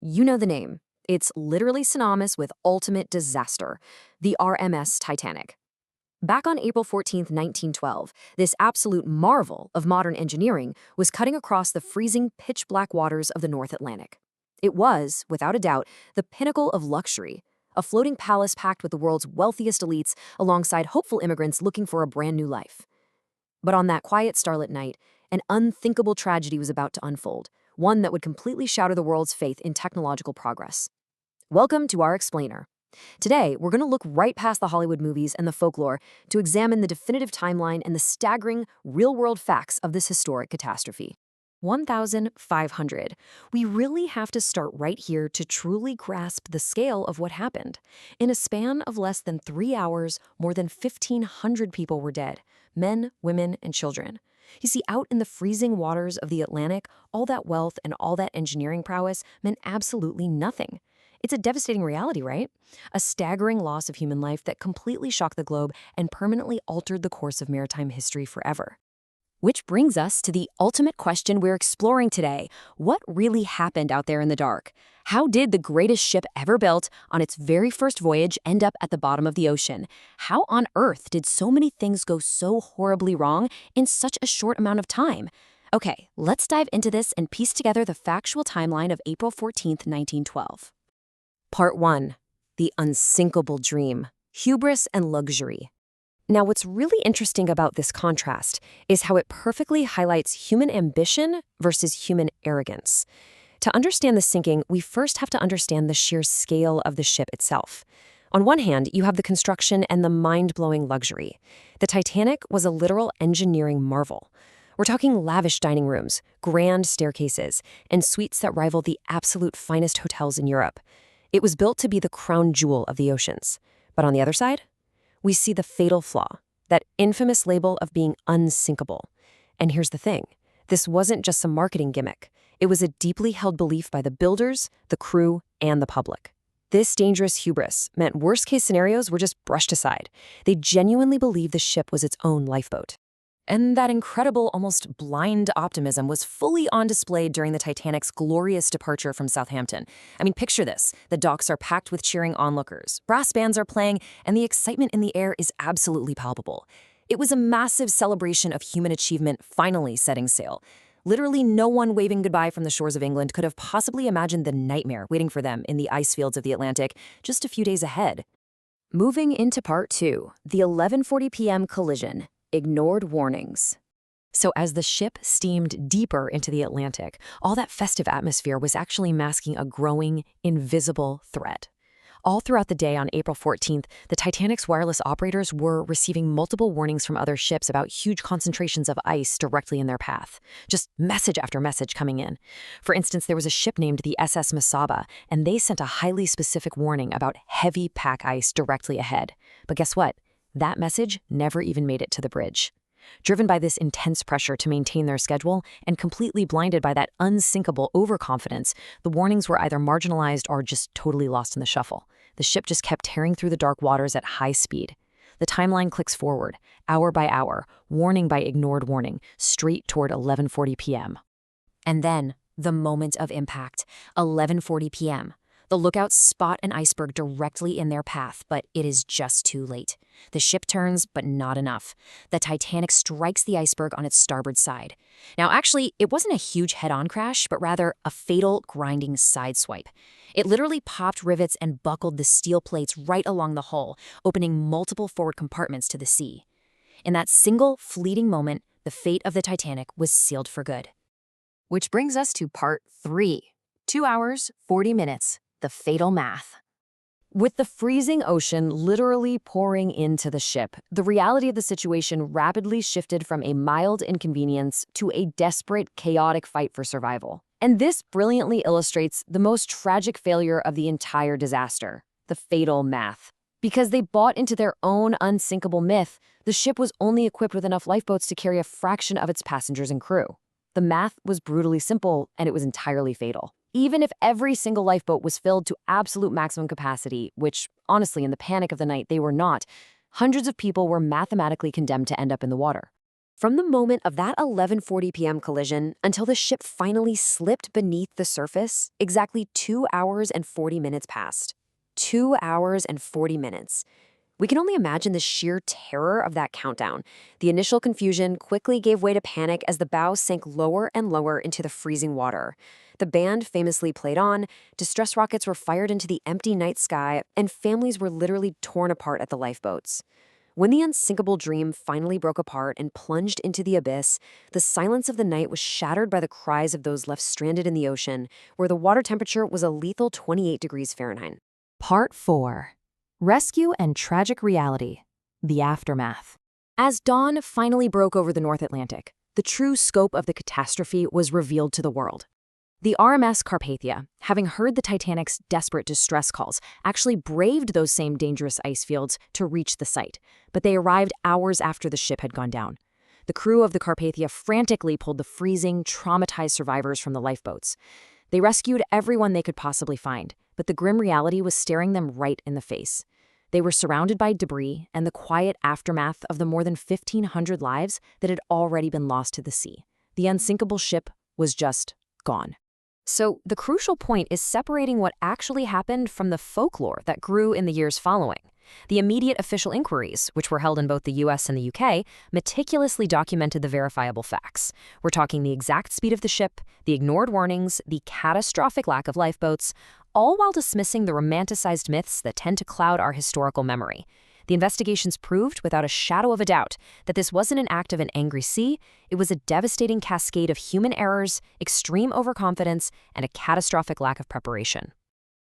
You know the name. It's literally synonymous with ultimate disaster, the RMS Titanic. Back on April 14th, 1912, this absolute marvel of modern engineering was cutting across the freezing pitch-black waters of the North Atlantic. It was, without a doubt, the pinnacle of luxury, a floating palace packed with the world's wealthiest elites alongside hopeful immigrants looking for a brand new life. But on that quiet starlit night, an unthinkable tragedy was about to unfold, one that would completely shatter the world's faith in technological progress. Welcome to our explainer. Today, we're going to look right past the Hollywood movies and the folklore to examine the definitive timeline and the staggering, real-world facts of this historic catastrophe. 1,500. We really have to start right here to truly grasp the scale of what happened. In a span of less than 3 hours, more than 1,500 people were dead, men, women, and children. You see, out in the freezing waters of the Atlantic, all that wealth and all that engineering prowess meant absolutely nothing. It's a devastating reality, right? A staggering loss of human life that completely shocked the globe and permanently altered the course of maritime history forever. Which brings us to the ultimate question we're exploring today. What really happened out there in the dark? How did the greatest ship ever built on its very first voyage end up at the bottom of the ocean? How on earth did so many things go so horribly wrong in such a short amount of time? Okay, let's dive into this and piece together the factual timeline of April 14th, 1912. Part 1. The unsinkable dream. Hubris and luxury. Now, what's really interesting about this contrast is how it perfectly highlights human ambition versus human arrogance. To understand the sinking, we first have to understand the sheer scale of the ship itself. On one hand, you have the construction and the mind-blowing luxury. The Titanic was a literal engineering marvel. We're talking lavish dining rooms, grand staircases, and suites that rival the absolute finest hotels in Europe. It was built to be the crown jewel of the oceans. But on the other side, we see the fatal flaw, that infamous label of being unsinkable. And here's the thing. This wasn't just some marketing gimmick. It was a deeply held belief by the builders, the crew, and the public. This dangerous hubris meant worst-case scenarios were just brushed aside. They genuinely believed the ship was its own lifeboat. And that incredible, almost blind optimism was fully on display during the Titanic's glorious departure from Southampton. I mean, picture this. The docks are packed with cheering onlookers. Brass bands are playing, and the excitement in the air is absolutely palpable. It was a massive celebration of human achievement finally setting sail. Literally no one waving goodbye from the shores of England could have possibly imagined the nightmare waiting for them in the ice fields of the Atlantic just a few days ahead. Moving into Part 2, the 11:40 p.m. collision. Ignored warnings. So as the ship steamed deeper into the Atlantic, all that festive atmosphere was actually masking a growing, invisible threat. All throughout the day on April 14th, the Titanic's wireless operators were receiving multiple warnings from other ships about huge concentrations of ice directly in their path. Just message after message coming in. For instance, there was a ship named the SS Masaba, and they sent a highly specific warning about heavy pack ice directly ahead. But guess what? That message never even made it to the bridge. Driven by this intense pressure to maintain their schedule and completely blinded by that unsinkable overconfidence, the warnings were either marginalized or just totally lost in the shuffle. The ship just kept tearing through the dark waters at high speed. The timeline clicks forward, hour by hour, warning by ignored warning, straight toward 11:40 p.m. And then, the moment of impact, 11:40 p.m. The lookouts spot an iceberg directly in their path, but it is just too late. The ship turns, but not enough. The Titanic strikes the iceberg on its starboard side. Now, actually, it wasn't a huge head-on crash, but rather a fatal, grinding sideswipe. It literally popped rivets and buckled the steel plates right along the hull, opening multiple forward compartments to the sea. In that single, fleeting moment, the fate of the Titanic was sealed for good. Which brings us to Part 3. 2 hours, 40 minutes. The fatal math. With the freezing ocean literally pouring into the ship, the reality of the situation rapidly shifted from a mild inconvenience to a desperate, chaotic fight for survival. And this brilliantly illustrates the most tragic failure of the entire disaster, the fatal math. Because they bought into their own unsinkable myth, the ship was only equipped with enough lifeboats to carry a fraction of its passengers and crew. The math was brutally simple, and it was entirely fatal. Even if every single lifeboat was filled to absolute maximum capacity, which, honestly, in the panic of the night, they were not, hundreds of people were mathematically condemned to end up in the water. From the moment of that 11:40 p.m. collision until the ship finally slipped beneath the surface, exactly 2 hours and 40 minutes passed. 2 hours and 40 minutes. We can only imagine the sheer terror of that countdown. The initial confusion quickly gave way to panic as the bow sank lower and lower into the freezing water. The band famously played on, distress rockets were fired into the empty night sky, and families were literally torn apart at the lifeboats. When the unsinkable dream finally broke apart and plunged into the abyss, the silence of the night was shattered by the cries of those left stranded in the ocean, where the water temperature was a lethal 28 degrees Fahrenheit. Part 4. Rescue and Tragic Reality. The Aftermath. As dawn finally broke over the North Atlantic, the true scope of the catastrophe was revealed to the world. The RMS Carpathia, having heard the Titanic's desperate distress calls, actually braved those same dangerous ice fields to reach the site, but they arrived hours after the ship had gone down. The crew of the Carpathia frantically pulled the freezing, traumatized survivors from the lifeboats. They rescued everyone they could possibly find, but the grim reality was staring them right in the face. They were surrounded by debris and the quiet aftermath of the more than 1,500 lives that had already been lost to the sea. The unsinkable ship was just gone. So the crucial point is separating what actually happened from the folklore that grew in the years following. The immediate official inquiries, which were held in both the US and the UK, meticulously documented the verifiable facts. We're talking the exact speed of the ship, the ignored warnings, the catastrophic lack of lifeboats, all while dismissing the romanticized myths that tend to cloud our historical memory. The investigations proved, without a shadow of a doubt, that this wasn't an act of an angry sea, it was a devastating cascade of human errors, extreme overconfidence, and a catastrophic lack of preparation.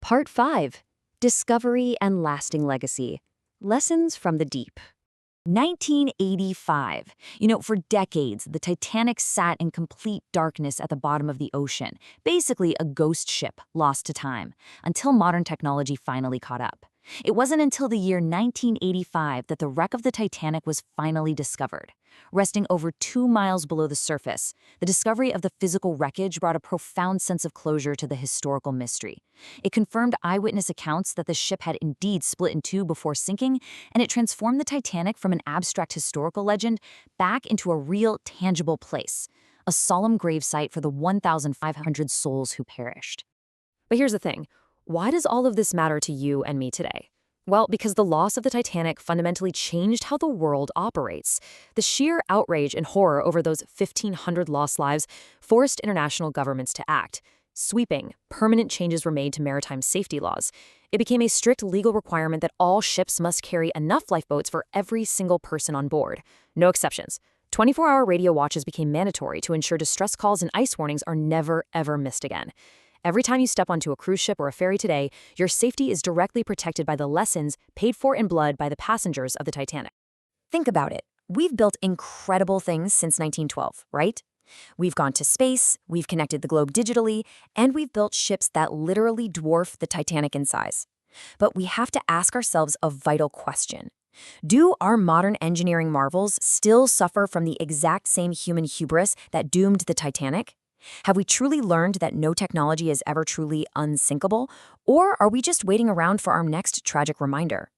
Part 5. Discovery and Lasting Legacy. Lessons from the Deep. 1985. For decades, the Titanic sat in complete darkness at the bottom of the ocean, basically a ghost ship lost to time, until modern technology finally caught up. It wasn't until the year 1985 that the wreck of the Titanic was finally discovered. Resting over 2 miles below the surface, the discovery of the physical wreckage brought a profound sense of closure to the historical mystery. It confirmed eyewitness accounts that the ship had indeed split in two before sinking, and it transformed the Titanic from an abstract historical legend back into a real, tangible place, a solemn gravesite for the 1,500 souls who perished. But here's the thing. Why does all of this matter to you and me today? Well, because the loss of the Titanic fundamentally changed how the world operates. The sheer outrage and horror over those 1,500 lost lives forced international governments to act. Sweeping, permanent changes were made to maritime safety laws. It became a strict legal requirement that all ships must carry enough lifeboats for every single person on board. No exceptions. 24-hour radio watches became mandatory to ensure distress calls and ice warnings are never, ever missed again. Every time you step onto a cruise ship or a ferry today, your safety is directly protected by the lessons paid for in blood by the passengers of the Titanic. Think about it. We've built incredible things since 1912, right? We've gone to space, we've connected the globe digitally, and we've built ships that literally dwarf the Titanic in size. But we have to ask ourselves a vital question. Do our modern engineering marvels still suffer from the exact same human hubris that doomed the Titanic? Have we truly learned that no technology is ever truly unsinkable, or are we just waiting around for our next tragic reminder?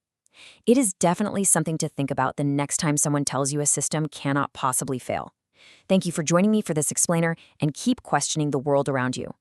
It is definitely something to think about the next time someone tells you a system cannot possibly fail. Thank you for joining me for this explainer, and keep questioning the world around you.